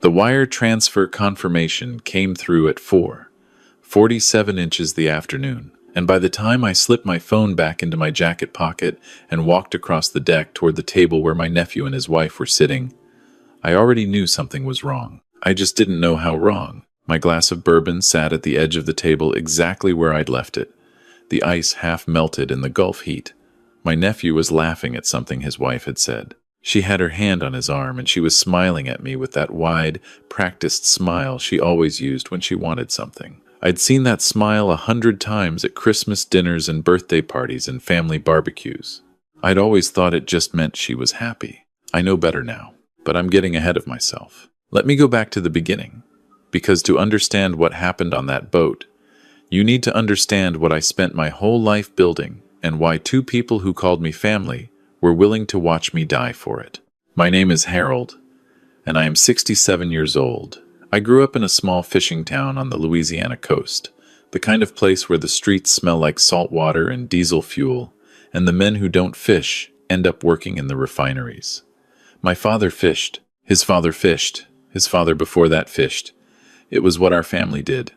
The wire transfer confirmation came through at 4:47 inches the afternoon, and by the time I slipped my phone back into my jacket pocket and walked across the deck toward the table where my nephew and his wife were sitting, I already knew something was wrong. I just didn't know how wrong. My glass of bourbon sat at the edge of the table exactly where I'd left it, the ice half melted in the Gulf heat. My nephew was laughing at something his wife had said. She had her hand on his arm, and she was smiling at me with that wide, practiced smile she always used when she wanted something. I'd seen that smile 100 times at Christmas dinners and birthday parties and family barbecues. I'd always thought it just meant she was happy. I know better now, but I'm getting ahead of myself. Let me go back to the beginning, because to understand what happened on that boat, you need to understand what I spent my whole life building and why two people who called me family were willing to watch me die for it. My name is Harold, and I am 67 years old. I grew up in a small fishing town on the Louisiana coast, the kind of place where the streets smell like salt water and diesel fuel, and the men who don't fish end up working in the refineries. My father fished. His father fished. His father before that fished. It was what our family did,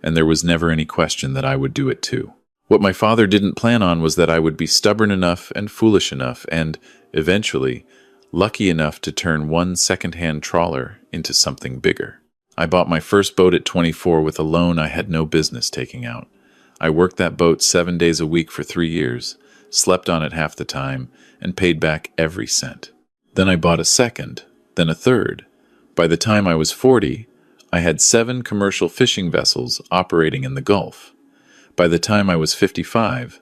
and there was never any question that I would do it too. What my father didn't plan on was that I would be stubborn enough and foolish enough and, eventually, lucky enough to turn one second-hand trawler into something bigger. I bought my first boat at 24 with a loan I had no business taking out. I worked that boat 7 days a week for 3 years, slept on it half the time, and paid back every cent. Then I bought a second, then a third. By the time I was 40, I had 7 commercial fishing vessels operating in the Gulf. By the time I was 55,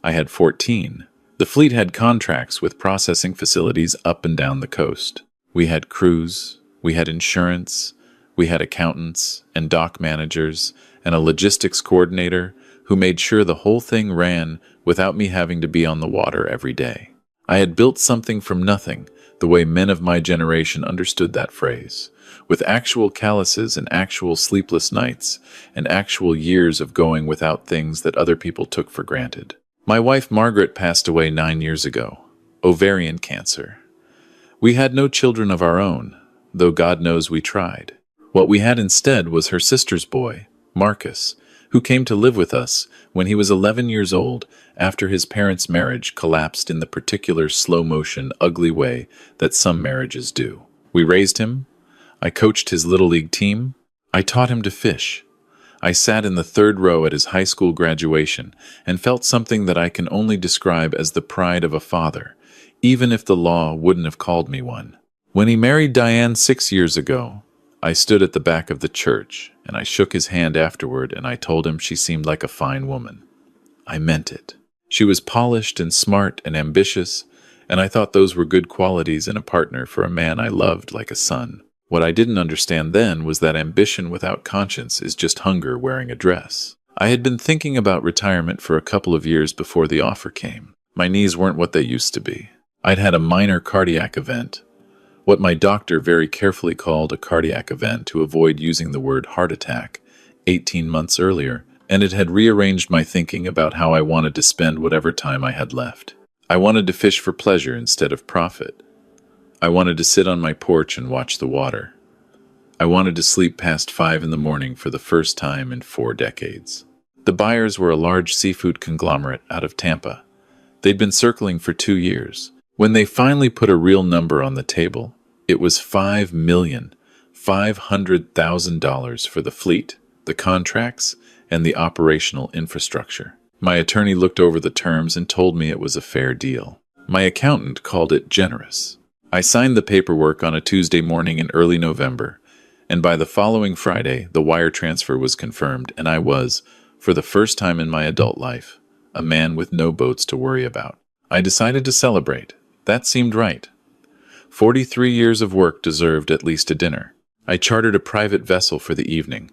I had 14. The fleet had contracts with processing facilities up and down the coast. We had crews, we had insurance, we had accountants and dock managers and a logistics coordinator who made sure the whole thing ran without me having to be on the water every day. I had built something from nothing, the way men of my generation understood that phrase, with actual calluses and actual sleepless nights and actual years of going without things that other people took for granted. My wife Margaret passed away 9 years ago, ovarian cancer. We had no children of our own, though God knows we tried. What we had instead was her sister's boy, Marcus, who came to live with us when he was 11 years old after his parents' marriage collapsed in the particular slow-motion, ugly way that some marriages do. We raised him. I coached his Little League team. I taught him to fish. I sat in the third row at his high school graduation and felt something that I can only describe as the pride of a father, even if the law wouldn't have called me one. When he married Diane 6 years ago, I stood at the back of the church, and I shook his hand afterward, and I told him she seemed like a fine woman. I meant it. She was polished and smart and ambitious, and I thought those were good qualities in a partner for a man I loved like a son. What I didn't understand then was that ambition without conscience is just hunger wearing a dress. I had been thinking about retirement for a couple of years before the offer came. My knees weren't what they used to be. I'd had a minor cardiac event, what my doctor very carefully called a cardiac event to avoid using the word heart attack, 18 months earlier, and it had rearranged my thinking about how I wanted to spend whatever time I had left. I wanted to fish for pleasure instead of profit. I wanted to sit on my porch and watch the water. I wanted to sleep past 5 in the morning for the first time in 4 decades. The buyers were a large seafood conglomerate out of Tampa. They'd been circling for 2 years. When they finally put a real number on the table, it was $5,500,000 for the fleet, the contracts, and the operational infrastructure. My attorney looked over the terms and told me it was a fair deal. My accountant called it generous. I signed the paperwork on a Tuesday morning in early November, and by the following Friday, the wire transfer was confirmed, and I was, for the first time in my adult life, a man with no boats to worry about. I decided to celebrate. That seemed right. 43 years of work deserved at least a dinner. I chartered a private vessel for the evening,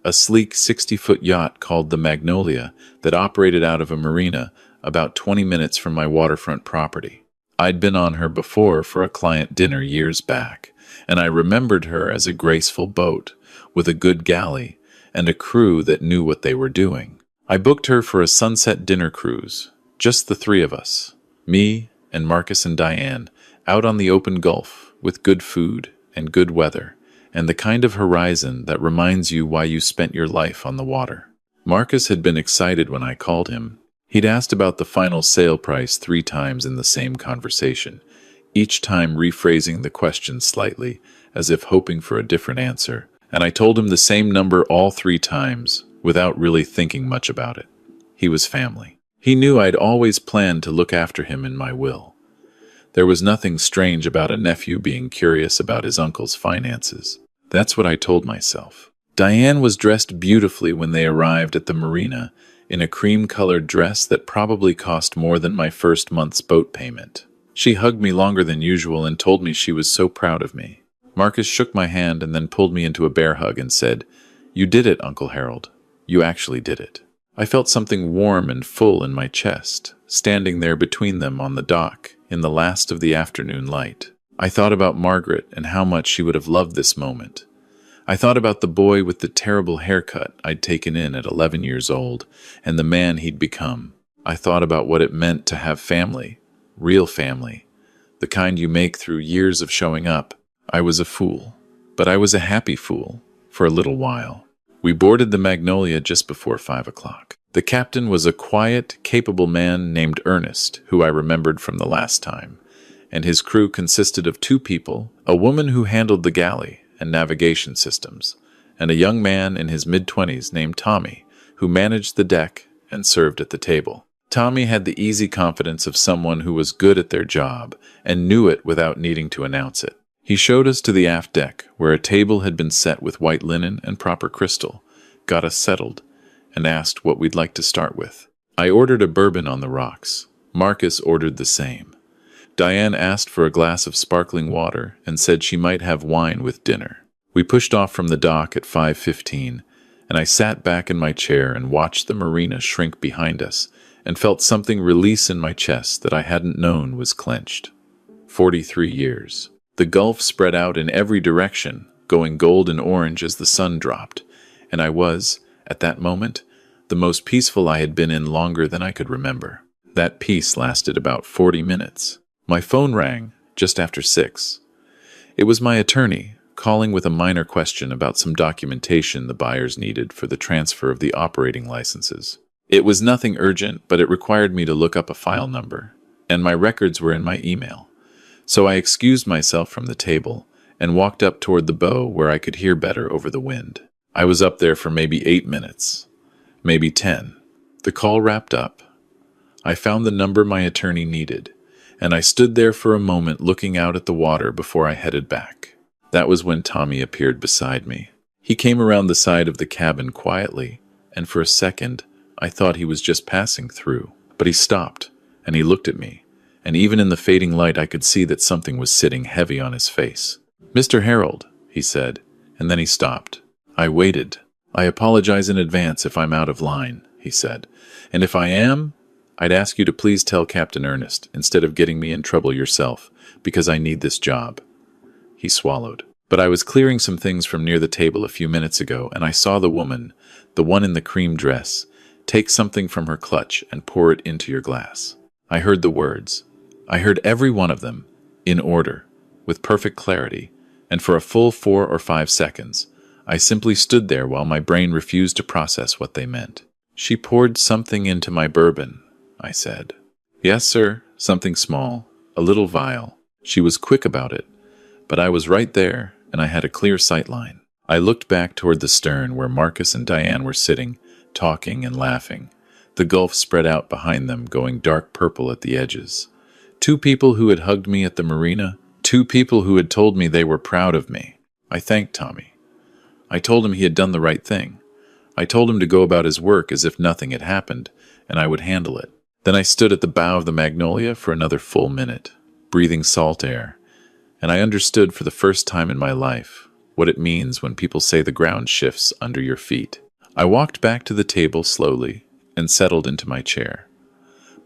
a sleek 60-foot yacht called the Magnolia that operated out of a marina about 20 minutes from my waterfront property. I'd been on her before for a client dinner years back, and I remembered her as a graceful boat with a good galley and a crew that knew what they were doing. I booked her for a sunset dinner cruise, just the 3 of us, me and Marcus and Diane, out on the open Gulf with good food and good weather and the kind of horizon that reminds you why you spent your life on the water. Marcus had been excited when I called him. He'd asked about the final sale price 3 times in the same conversation, each time rephrasing the question slightly, as if hoping for a different answer. And I told him the same number all 3 times, without really thinking much about it. He was family. He knew I'd always planned to look after him in my will. There was nothing strange about a nephew being curious about his uncle's finances. That's what I told myself. Diane was dressed beautifully when they arrived at the marina, in a cream-colored dress that probably cost more than my first month's boat payment. She hugged me longer than usual and told me she was so proud of me. Marcus shook my hand and then pulled me into a bear hug and said, "You did it, Uncle Harold. You actually did it." I felt something warm and full in my chest, standing there between them on the dock in the last of the afternoon light. I thought about Margaret and how much she would have loved this moment. I thought about the boy with the terrible haircut I'd taken in at 11 years old, and the man he'd become. I thought about what it meant to have family, real family, the kind you make through years of showing up. I was a fool, but I was a happy fool, for a little while. We boarded the Magnolia just before 5 o'clock. The captain was a quiet, capable man named Ernest, who I remembered from the last time, and his crew consisted of 2 people, a woman who handled the galley and navigation systems, and a young man in his mid-20s named Tommy, who managed the deck and served at the table. Tommy had the easy confidence of someone who was good at their job and knew it without needing to announce it. He showed us to the aft deck, where a table had been set with white linen and proper crystal, got us settled, and asked what we'd like to start with. I ordered a bourbon on the rocks. Marcus ordered the same. Diane asked for a glass of sparkling water and said she might have wine with dinner. We pushed off from the dock at 5:15, and I sat back in my chair and watched the marina shrink behind us and felt something release in my chest that I hadn't known was clenched. 43 years. The gulf spread out in every direction, going gold and orange as the sun dropped, and I was, at that moment, the most peaceful I had been in longer than I could remember. That peace lasted about 40 minutes. My phone rang just after 6. It was my attorney, calling with a minor question about some documentation the buyers needed for the transfer of the operating licenses. It was nothing urgent, but it required me to look up a file number, and my records were in my email. So I excused myself from the table and walked up toward the bow where I could hear better over the wind. I was up there for maybe 8 minutes, maybe 10. The call wrapped up. I found the number my attorney needed, and I stood there for a moment looking out at the water before I headed back. That was when Tommy appeared beside me. He came around the side of the cabin quietly, and for a second, I thought he was just passing through. But he stopped, and he looked at me, and even in the fading light I could see that something was sitting heavy on his face. "Mr. Harold," he said, and then he stopped. I waited. "I apologize in advance if I'm out of line," he said, "and if I am, I'd ask you to please tell Captain Ernest, instead of getting me in trouble yourself, because I need this job." He swallowed. "But I was clearing some things from near the table a few minutes ago, and I saw the woman, the one in the cream dress, take something from her clutch and pour it into your glass. I heard the words. I heard every one of them, in order, with perfect clarity, and for a full 4 or 5 seconds, I simply stood there while my brain refused to process what they meant. 'She poured something into my bourbon,' I said. 'Yes, sir, something small, a little vial.' She was quick about it, but I was right there, and I had a clear sight line. I looked back toward the stern where Marcus and Diane were sitting, talking and laughing. The gulf spread out behind them, going dark purple at the edges. 2 people who had hugged me at the marina, 2 people who had told me they were proud of me. I thanked Tommy. I told him he had done the right thing. I told him to go about his work as if nothing had happened, and I would handle it. Then I stood at the bow of the Magnolia for another full minute, breathing salt air, and I understood for the first time in my life what it means when people say the ground shifts under your feet. I walked back to the table slowly and settled into my chair.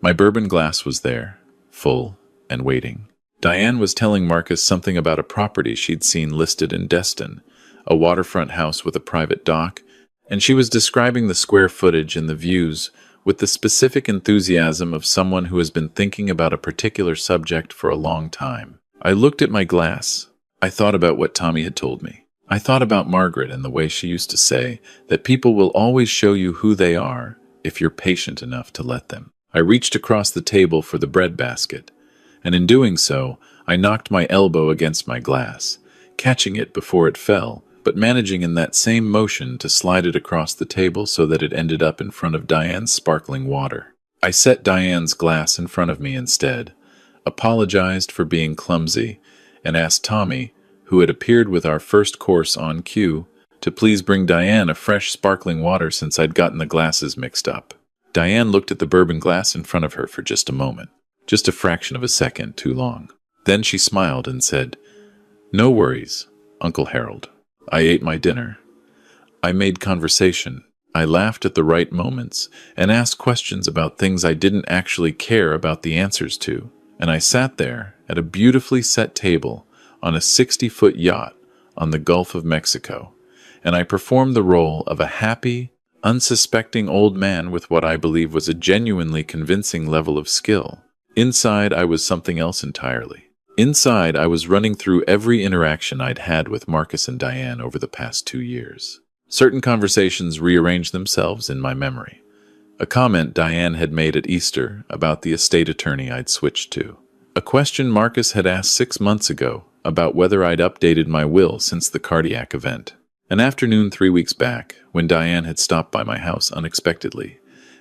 My bourbon glass was there, full and waiting. Diane was telling Marcus something about a property she'd seen listed in Destin, a waterfront house with a private dock, and she was describing the square footage and the views with the specific enthusiasm of someone who has been thinking about a particular subject for a long time. I looked at my glass. I thought about what Tommy had told me. I thought about Margaret and the way she used to say that people will always show you who they are if you're patient enough to let them. I reached across the table for the bread basket, and in doing so, I knocked my elbow against my glass, catching it before it fell, but managing in that same motion to slide it across the table so that it ended up in front of Diane's sparkling water. I set Diane's glass in front of me instead, apologized for being clumsy, and asked Tommy, who had appeared with our first course on cue, to please bring Diane a fresh sparkling water since I'd gotten the glasses mixed up. Diane looked at the bourbon glass in front of her for just a moment, just a fraction of a second too long. Then she smiled and said, "No worries, Uncle Harold. I ate my dinner. I made conversation. I laughed at the right moments and asked questions about things I didn't actually care about the answers to. And I sat there at a beautifully set table on a 60-foot yacht on the Gulf of Mexico, and I performed the role of a happy, unsuspecting old man with what I believe was a genuinely convincing level of skill. Inside, I was something else entirely. Inside, I was running through every interaction I'd had with Marcus and Diane over the past 2 years. Certain conversations rearranged themselves in my memory. A comment Diane had made at Easter about the estate attorney I'd switched to. A question Marcus had asked 6 months ago about whether I'd updated my will since the cardiac event. An afternoon 3 weeks back, when Diane had stopped by my house unexpectedly,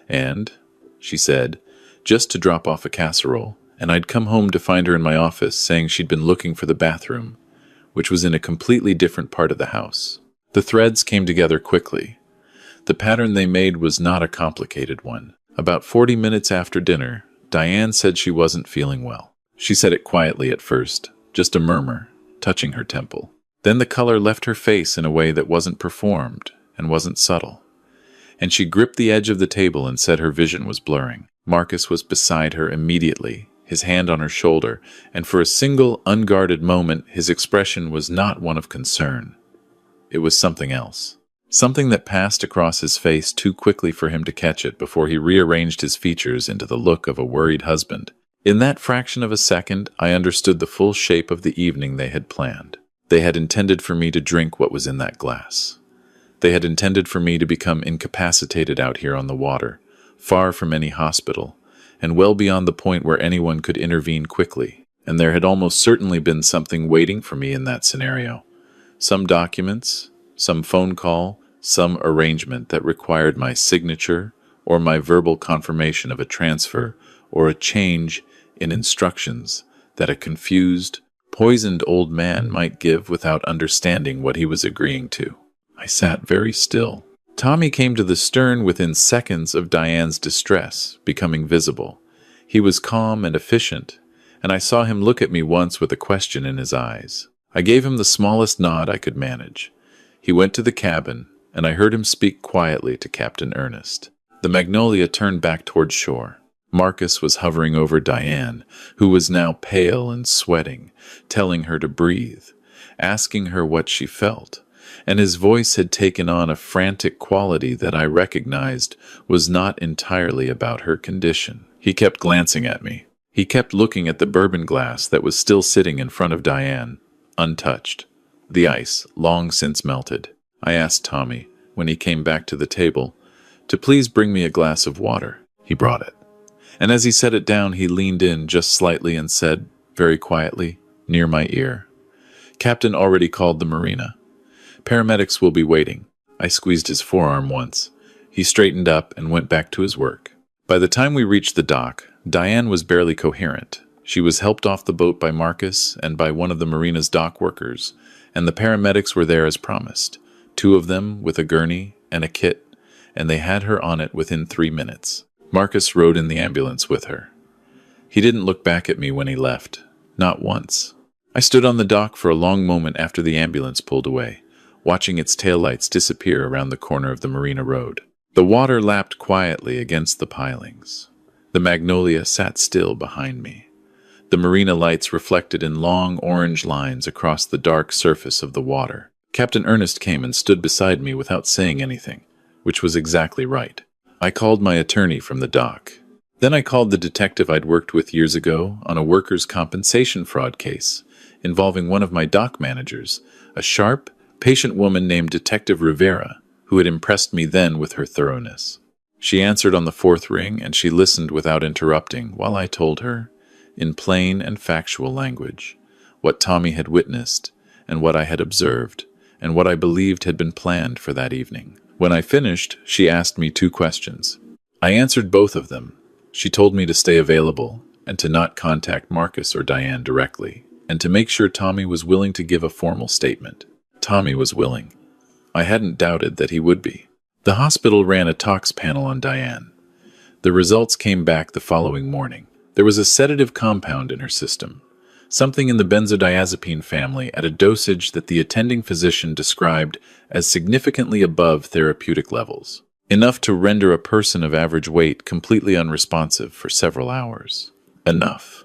and, she said, just to drop off a casserole, and I'd come home to find her in my office saying she'd been looking for the bathroom, which was in a completely different part of the house. The threads came together quickly. The pattern they made was not a complicated one. About 40 minutes after dinner, Diane said she wasn't feeling well. She said it quietly at first, just a murmur, touching her temple. Then the color left her face in a way that wasn't performed and wasn't subtle. And she gripped the edge of the table and said her vision was blurring. Marcus was beside her immediately, his hand on her shoulder, and for a single, unguarded moment, his expression was not one of concern. It was something else. Something that passed across his face too quickly for him to catch it before he rearranged his features into the look of a worried husband. In that fraction of a second, I understood the full shape of the evening they had planned. They had intended for me to drink what was in that glass. They had intended for me to become incapacitated out here on the water, far from any hospital, and well beyond the point where anyone could intervene quickly. And there had almost certainly been something waiting for me in that scenario. Some documents, some phone call, some arrangement that required my signature or my verbal confirmation of a transfer or a change in instructions that a confused, poisoned old man might give without understanding what he was agreeing to. I sat very still. Tommy came to the stern within seconds of Diane's distress becoming visible. He was calm and efficient, and I saw him look at me once with a question in his eyes. I gave him the smallest nod I could manage. He went to the cabin, and I heard him speak quietly to Captain Ernest. The Magnolia turned back toward shore. Marcus was hovering over Diane, who was now pale and sweating, telling her to breathe, asking her what she felt, and his voice had taken on a frantic quality that I recognized was not entirely about her condition. He kept glancing at me. He kept looking at the bourbon glass that was still sitting in front of Diane, untouched, the ice long since melted. I asked Tommy, when he came back to the table, to please bring me a glass of water. He brought it. And as he set it down, he leaned in just slightly and said, very quietly, near my ear, "Captain already called the marina. Paramedics will be waiting." I squeezed his forearm once. He straightened up and went back to his work. By the time we reached the dock, Diane was barely coherent. She was helped off the boat by Marcus and by one of the marina's dock workers, and the paramedics were there as promised, 2 of them with a gurney and a kit, and they had her on it within 3 minutes. Marcus rode in the ambulance with her. He didn't look back at me when he left, not once. I stood on the dock for a long moment after the ambulance pulled away, watching its taillights disappear around the corner of the marina road. The water lapped quietly against the pilings. The Magnolia sat still behind me. The marina lights reflected in long orange lines across the dark surface of the water. Captain Ernest came and stood beside me without saying anything, which was exactly right. I called my attorney from the dock. Then I called the detective I'd worked with years ago on a workers' compensation fraud case involving one of my dock managers, a sharp, patient woman named Detective Rivera, who had impressed me then with her thoroughness. She answered on the fourth ring, and she listened without interrupting while I told her, in plain and factual language, what Tommy had witnessed, and what I had observed, and what I believed had been planned for that evening. When I finished, she asked me 2 questions. I answered both of them. She told me to stay available, and to not contact Marcus or Diane directly, and to make sure Tommy was willing to give a formal statement. Tommy was willing. I hadn't doubted that he would be. The hospital ran a tox panel on Diane. The results came back the following morning. There was a sedative compound in her system, something in the benzodiazepine family at a dosage that the attending physician described as significantly above therapeutic levels, enough to render a person of average weight completely unresponsive for several hours. Enough,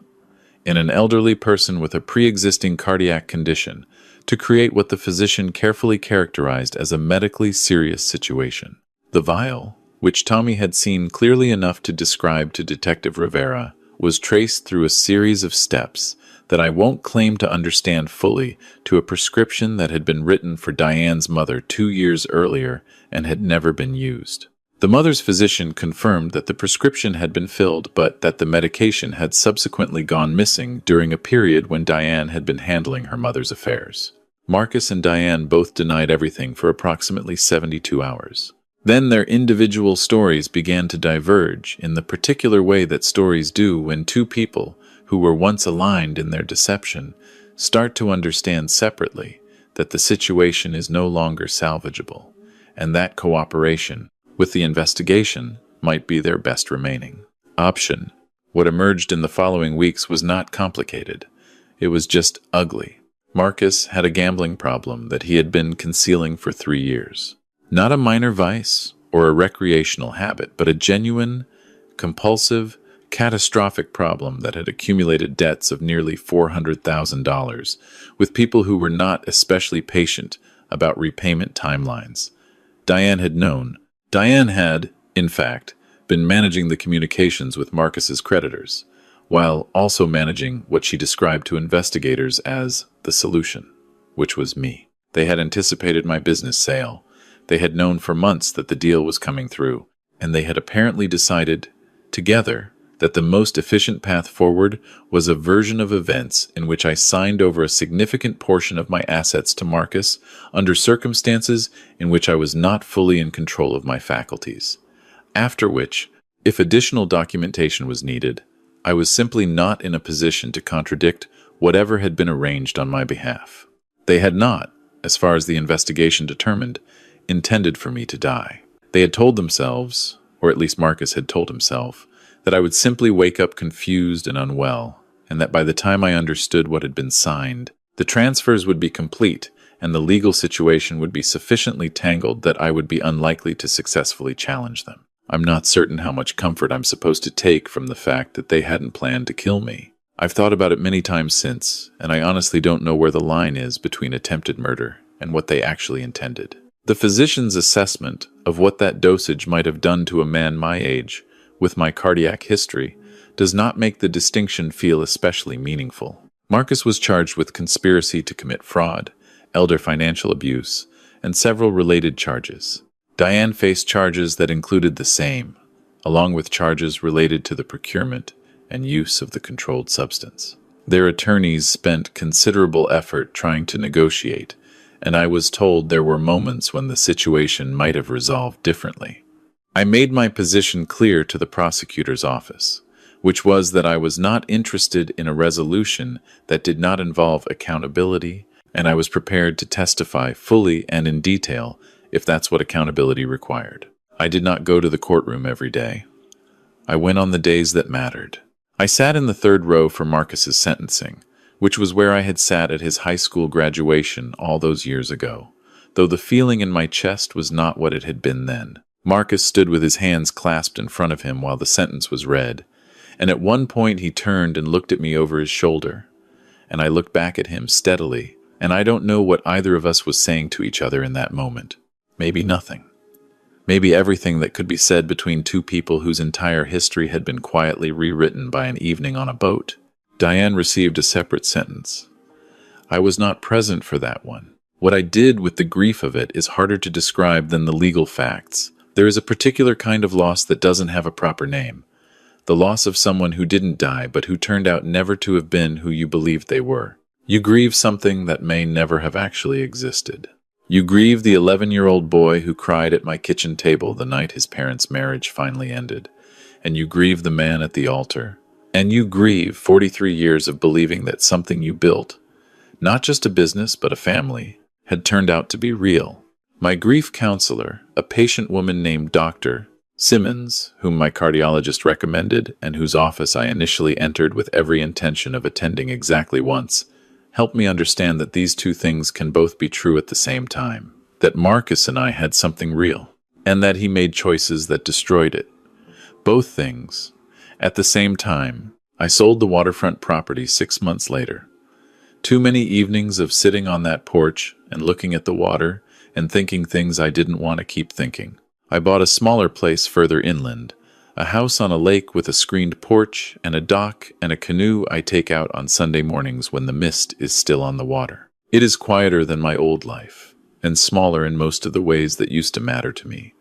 in an elderly person with a pre-existing cardiac condition, to create what the physician carefully characterized as a medically serious situation. The vial, which Tommy had seen clearly enough to describe to Detective Rivera, was traced through a series of steps that I won't claim to understand fully to a prescription that had been written for Diane's mother 2 years earlier and had never been used. The mother's physician confirmed that the prescription had been filled, but that the medication had subsequently gone missing during a period when Diane had been handling her mother's affairs. Marcus and Diane both denied everything for approximately 72 hours. Then their individual stories began to diverge in the particular way that stories do when 2 people, who were once aligned in their deception, start to understand separately that the situation is no longer salvageable, and that cooperation with the investigation might be their best remaining option. What emerged in the following weeks was not complicated. It was just ugly. Marcus had a gambling problem that he had been concealing for 3 years. Not a minor vice or a recreational habit, but a genuine, compulsive, catastrophic problem that had accumulated debts of nearly $400,000 with people who were not especially patient about repayment timelines. Diane had known. Diane had, in fact, been managing the communications with Marcus's creditors, while also managing what she described to investigators as the solution, which was me. They had anticipated my business sale. They had known for months that the deal was coming through, and they had apparently decided, together, that the most efficient path forward was a version of events in which I signed over a significant portion of my assets to Marcus under circumstances in which I was not fully in control of my faculties. After which, if additional documentation was needed, I was simply not in a position to contradict whatever had been arranged on my behalf. They had not, as far as the investigation determined, intended for me to die. They had told themselves, or at least Marcus had told himself, that I would simply wake up confused and unwell, and that by the time I understood what had been signed, the transfers would be complete and the legal situation would be sufficiently tangled that I would be unlikely to successfully challenge them. I'm not certain how much comfort I'm supposed to take from the fact that they hadn't planned to kill me. I've thought about it many times since, and I honestly don't know where the line is between attempted murder and what they actually intended. The physician's assessment of what that dosage might have done to a man my age, with my cardiac history, does not make the distinction feel especially meaningful. Marcus was charged with conspiracy to commit fraud, elder financial abuse, and several related charges. Diane faced charges that included the same, along with charges related to the procurement and use of the controlled substance. Their attorneys spent considerable effort trying to negotiate, and I was told there were moments when the situation might have resolved differently. I made my position clear to the prosecutor's office, which was that I was not interested in a resolution that did not involve accountability, and I was prepared to testify fully and in detail if that's what accountability required. I did not go to the courtroom every day. I went on the days that mattered. I sat in the 3rd row for Marcus's sentencing, which was where I had sat at his high school graduation all those years ago, though the feeling in my chest was not what it had been then. Marcus stood with his hands clasped in front of him while the sentence was read, and at one point he turned and looked at me over his shoulder, and I looked back at him steadily, and I don't know what either of us was saying to each other in that moment. Maybe nothing. Maybe everything that could be said between 2 people whose entire history had been quietly rewritten by an evening on a boat. Diane received a separate sentence. I was not present for that one. What I did with the grief of it is harder to describe than the legal facts. There is a particular kind of loss that doesn't have a proper name. The loss of someone who didn't die but who turned out never to have been who you believed they were. You grieve something that may never have actually existed. You grieve the 11-year-old boy who cried at my kitchen table the night his parents' marriage finally ended. And you grieve the man at the altar. And you grieve 43 years of believing that something you built, not just a business but a family, had turned out to be real. My grief counselor, a patient woman named Dr. Simmons, whom my cardiologist recommended and whose office I initially entered with every intention of attending exactly once, helped me understand that these two things can both be true at the same time. That Marcus and I had something real, and that he made choices that destroyed it. Both things. At the same time, I sold the waterfront property 6 months later. Too many evenings of sitting on that porch and looking at the water and thinking things I didn't want to keep thinking. I bought a smaller place further inland, a house on a lake with a screened porch and a dock and a canoe I take out on Sunday mornings when the mist is still on the water. It is quieter than my old life, and smaller in most of the ways that used to matter to me,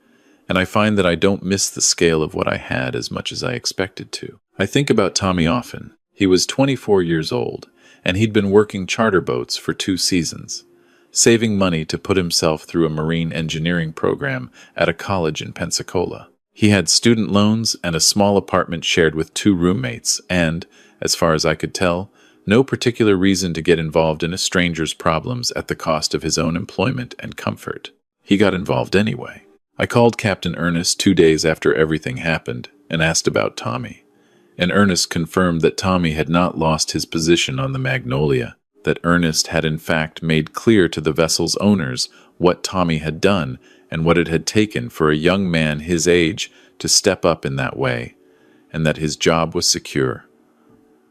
and I find that I don't miss the scale of what I had as much as I expected to. I think about Tommy often. He was 24 years old, and he'd been working charter boats for 2 seasons, saving money to put himself through a marine engineering program at a college in Pensacola. He had student loans and a small apartment shared with 2 roommates and, as far as I could tell, no particular reason to get involved in a stranger's problems at the cost of his own employment and comfort. He got involved anyway. I called Captain Ernest 2 days after everything happened and asked about Tommy. And Ernest confirmed that Tommy had not lost his position on the Magnolia, that Ernest had in fact made clear to the vessel's owners what Tommy had done and what it had taken for a young man his age to step up in that way, and that his job was secure.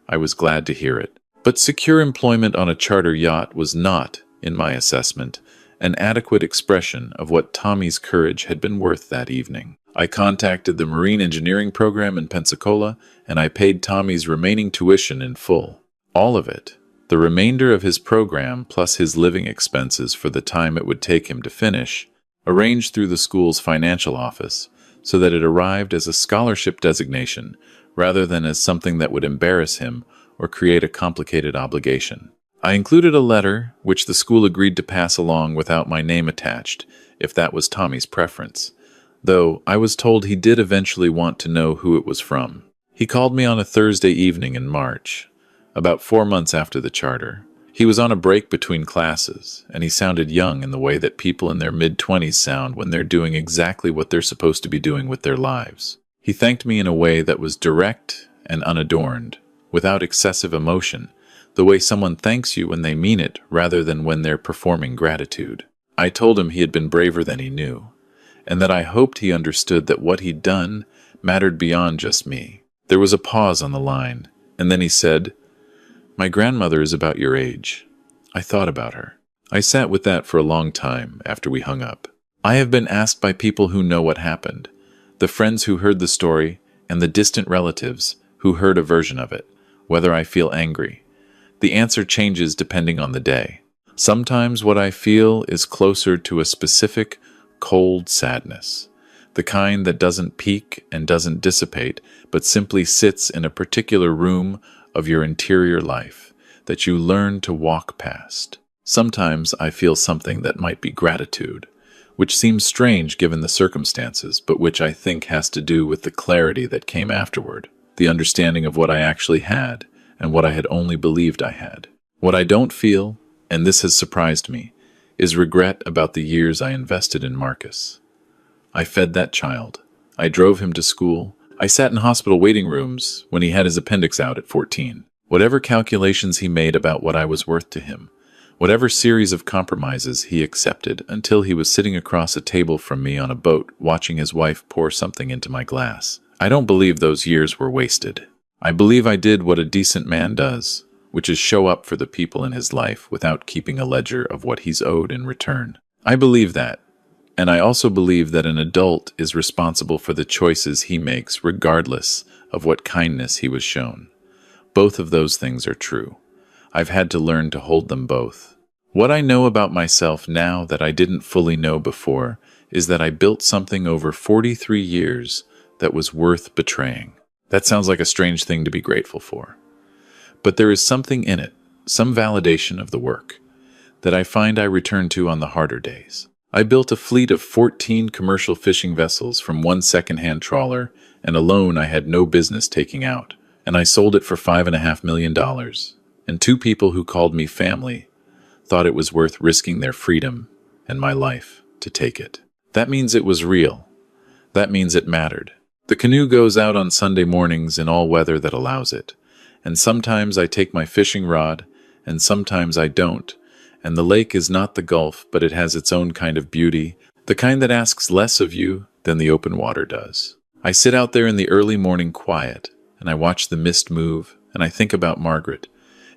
I was glad to hear it. But secure employment on a charter yacht was not, in my assessment, an adequate expression of what Tommy's courage had been worth that evening. I contacted the marine engineering program in Pensacola, and I paid Tommy's remaining tuition in full. All of it. The remainder of his program, plus his living expenses for the time it would take him to finish, arranged through the school's financial office, so that it arrived as a scholarship designation rather than as something that would embarrass him or create a complicated obligation. I included a letter, which the school agreed to pass along without my name attached, if that was Tommy's preference, though I was told he did eventually want to know who it was from. He called me on a Thursday evening in March, about 4 months after the charter. He was on a break between classes, and he sounded young in the way that people in their mid-20s sound when they're doing exactly what they're supposed to be doing with their lives. He thanked me in a way that was direct and unadorned, without excessive emotion, the way someone thanks you when they mean it rather than when they're performing gratitude. I told him he had been braver than he knew, and that I hoped he understood that what he'd done mattered beyond just me. There was a pause on the line, and then he said, "My grandmother is about your age." I thought about her. I sat with that for a long time after we hung up. I have been asked by people who know what happened, the friends who heard the story, and the distant relatives who heard a version of it, whether I feel angry. The answer changes depending on the day. Sometimes what I feel is closer to a specific, cold sadness, the kind that doesn't peak and doesn't dissipate, but simply sits in a particular room of your interior life that you learn to walk past. Sometimes I feel something that might be gratitude, which seems strange given the circumstances, but which I think has to do with the clarity that came afterward, the understanding of what I actually had and what I had only believed I had. What I don't feel, and this has surprised me, is regret about the years I invested in Marcus. I fed that child. I drove him to school. I sat in hospital waiting rooms when he had his appendix out at 14. Whatever calculations he made about what I was worth to him, whatever series of compromises he accepted until he was sitting across a table from me on a boat watching his wife pour something into my glass. I don't believe those years were wasted. I believe I did what a decent man does, which is show up for the people in his life without keeping a ledger of what he's owed in return. I believe that. And I also believe that an adult is responsible for the choices he makes regardless of what kindness he was shown. Both of those things are true. I've had to learn to hold them both. What I know about myself now that I didn't fully know before is that I built something over 43 years that was worth betraying. That sounds like a strange thing to be grateful for. But there is something in it, some validation of the work, that I find I return to on the harder days. I built a fleet of 14 commercial fishing vessels from one second-hand trawler and a loan I had no business taking out, and I sold it for $5.5 million. And two people who called me family thought it was worth risking their freedom and my life to take it. That means it was real. That means it mattered. The canoe goes out on Sunday mornings in all weather that allows it, and sometimes I take my fishing rod, and sometimes I don't, and the lake is not the Gulf, but it has its own kind of beauty, the kind that asks less of you than the open water does. I sit out there in the early morning quiet, and I watch the mist move, and I think about Margaret,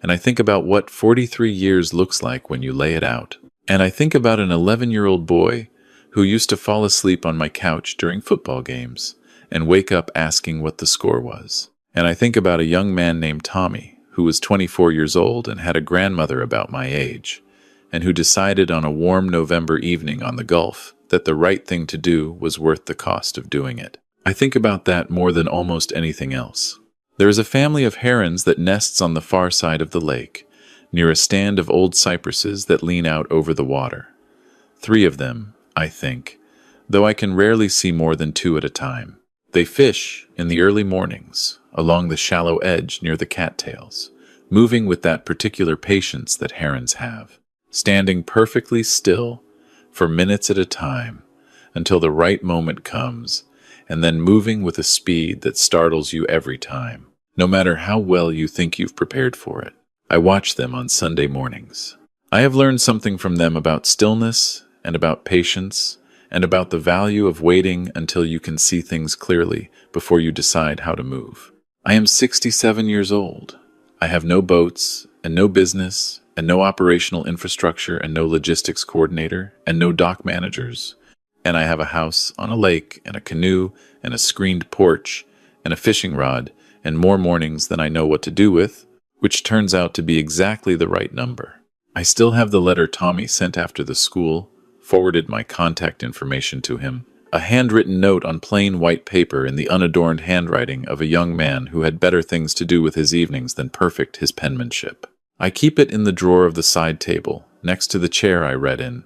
and I think about what 43 years looks like when you lay it out. And I think about an 11-year-old boy who used to fall asleep on my couch during football games and wake up asking what the score was. And I think about a young man named Tommy who was 24 years old and had a grandmother about my age, and who decided on a warm November evening on the Gulf that the right thing to do was worth the cost of doing it. I think about that more than almost anything else. There is a family of herons that nests on the far side of the lake, near a stand of old cypresses that lean out over the water. 3 of them, I think, though I can rarely see more than 2 at a time. They fish in the early mornings, along the shallow edge near the cattails, moving with that particular patience that herons have, standing perfectly still for minutes at a time until the right moment comes, and then moving with a speed that startles you every time, no matter how well you think you've prepared for it. I watch them on Sunday mornings. I have learned something from them about stillness and about patience and about the value of waiting until you can see things clearly before you decide how to move. I am 67 years old. I have no boats and no business and no operational infrastructure and no logistics coordinator and no dock managers. And I have a house on a lake and a canoe and a screened porch and a fishing rod and more mornings than I know what to do with, which turns out to be exactly the right number. I still have the letter Tommy sent after the school, forwarded my contact information to him, a handwritten note on plain white paper in the unadorned handwriting of a young man who had better things to do with his evenings than perfect his penmanship. I keep it in the drawer of the side table, next to the chair I read in,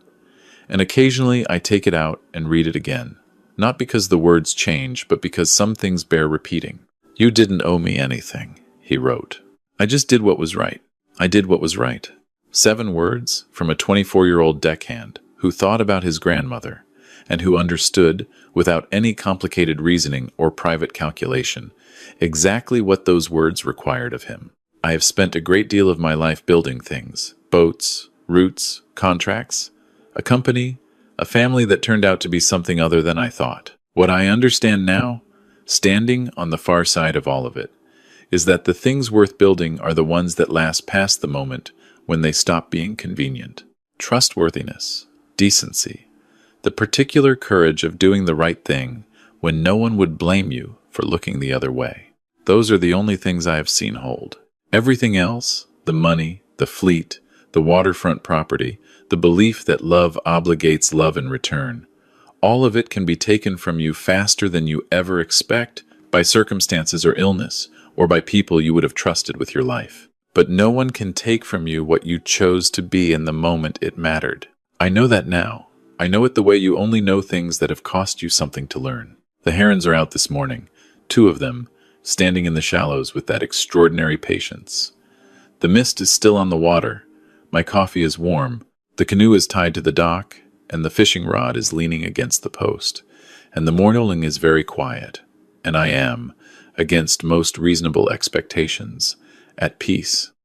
and occasionally I take it out and read it again, not because the words change, but because some things bear repeating. "You didn't owe me anything," he wrote. "I just did what was right. I did what was right." 7 words from a 24-year-old deckhand who thought about his grandmother and who understood, without any complicated reasoning or private calculation, exactly what those words required of him. I have spent a great deal of my life building things: boats, routes, contracts, a company, a family that turned out to be something other than I thought. What I understand now, standing on the far side of all of it, is that the things worth building are the ones that last past the moment when they stop being convenient. Trustworthiness, decency, the particular courage of doing the right thing when no one would blame you for looking the other way. Those are the only things I have seen hold. Everything else, the money, the fleet, the waterfront property, the belief that love obligates love in return, all of it can be taken from you faster than you ever expect by circumstances or illness, or by people you would have trusted with your life. But no one can take from you what you chose to be in the moment it mattered. I know that now. I know it the way you only know things that have cost you something to learn. The herons are out this morning, 2 of them, standing in the shallows with that extraordinary patience. The mist is still on the water. My coffee is warm. The canoe is tied to the dock, and the fishing rod is leaning against the post. And the morning is very quiet, and I am, against most reasonable expectations, at peace.